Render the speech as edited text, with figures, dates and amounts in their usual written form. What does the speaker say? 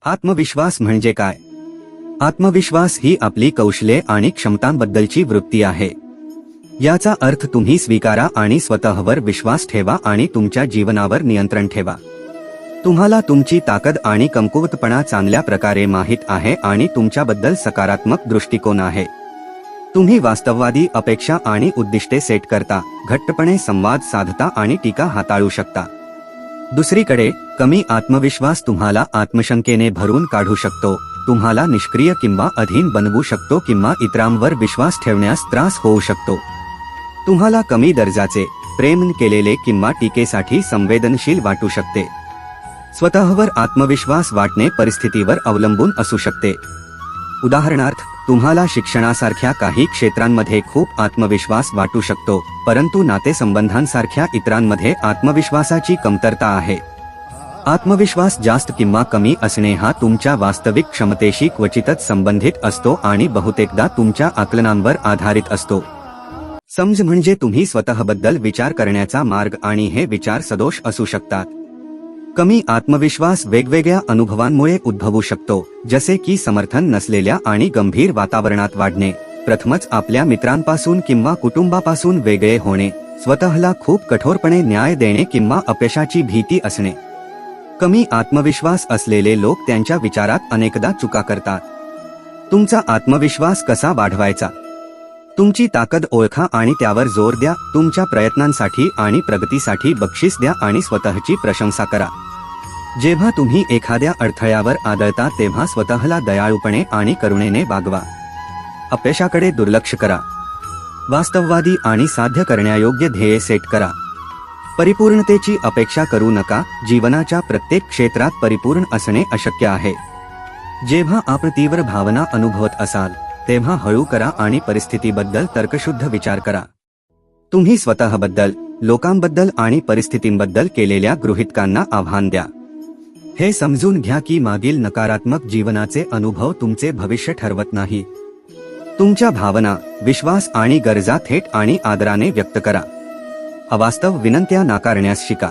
आत्मविश्वास म्हणजे काय? आत्मविश्वास ही आपली कौशल्ये आणि क्षमतांबद्दलची वृत्ती आहे. याचा अर्थ तुम्ही स्वीकारा आणि स्वतःवर विश्वास ठेवा आणि तुमच्या जीवनावर नियंत्रण ठेवा. तुम्हाला तुमची ताकद आणि कमकुवतपणा चांगल्या प्रकारे माहीत आहे आणि तुमच्याबद्दल सकारात्मक दृष्टिकोन आहे. तुम्ही वास्तववादी अपेक्षा आणि उद्दिष्टे सेट करता, घट्टपणे संवाद साधता आणि टीका हाताळू शकता. दुसरीकडे कमी आत्मविश्वास तुम्हाला आत्मशंकेने भरून काढू शकतो, तुम्हाला निष्क्रिय किंवा अधीन बनवू शकतो किंवा इतरांवर विश्वास ठेवण्यास त्रास होऊ शकतो. तुम्हाला कमी दर्जाचे, प्रेम केलेले किंवा टीकेसाठी संवेदनशील वाटू शकते. स्वतःवर आत्मविश्वास वाटणे परिस्थितीवर अवलंबून असू शकते. उदाहरणार्थ, तुम्हाला शिक्षणासारख्या काही क्षेत्रांमध्ये खूप आत्मविश्वास वाटू शकतो, परंतु नातेसंबंधांसारख्या इतरांमध्ये आत्मविश्वासाची कमतरता आहे. आत्मविश्वास जास्त किंवा कमी असणे हा तुमच्या वास्तविक क्षमतेशी क्वचितच संबंधित असतो आणि बहुतेकदा तुमच्या आकलनांवर आधारित असतो. समज म्हणजे तुम्ही स्वतःबद्दल विचार करण्याचा मार्ग आणि हे विचार सदोष असू शकतात. कमी आत्मविश्वास वेगवेगळ्या अनुभवांमुळे उद्भवू शकतो, जसे की समर्थन नसलेल्या आणि गंभीर वातावरणात वाढणे, प्रथमच आपल्या मित्रांपासून किंवा कुटुंबापासून वेगळे होणे, स्वतःला खूप कठोरपणे न्याय देणे किंवा अपयशाची भीती असणे. कमी आत्मविश्वास असलेले लोक त्यांच्या विचारात अनेकदा चुका करतात. तुमचा आत्मविश्वास कसा वाढवायचा? तुमची ताकद ओळखा आणि त्यावर जोर द्या. तुमच्या प्रयत्नांसाठी आणि प्रगतीसाठी बक्षीस द्या आणि स्वतःची प्रशंसा करा. जेव्हा तुम्ही एखाद्या अडथळ्यावर आदळता तेव्हा स्वतःला दयाळूपणे आणि करुणेने वागवा. अपयशाकडे दुर्लक्ष करा. वास्तववादी आणि साध्य करण्यायोग्य ध्येय सेट करा. परिपूर्णतेची अपेक्षा करू नका. जीवनाच्या प्रत्येक क्षेत्रात परिपूर्ण असणे अशक्य आहे. जेव्हा आपण तीव्र भावना अनुभवत असाल तेव्हा हळू करा आणि परिस्थितीबद्दल तर्कशुद्ध विचार करा. तुम्ही स्वतःबद्दल, लोकांबद्दल आणि परिस्थितींबद्दल केलेल्या गृहीतकांना आव्हान द्या. हे समजून घ्या की मागील नकारात्मक जीवनाचे अनुभव तुमचे भविष्य ठरवत नाही. तुमच्या भावना, विश्वास आणि गरजा थेट आणि आदराने व्यक्त करा. अवास्तव विनंत्या नाकारण्यास शिका.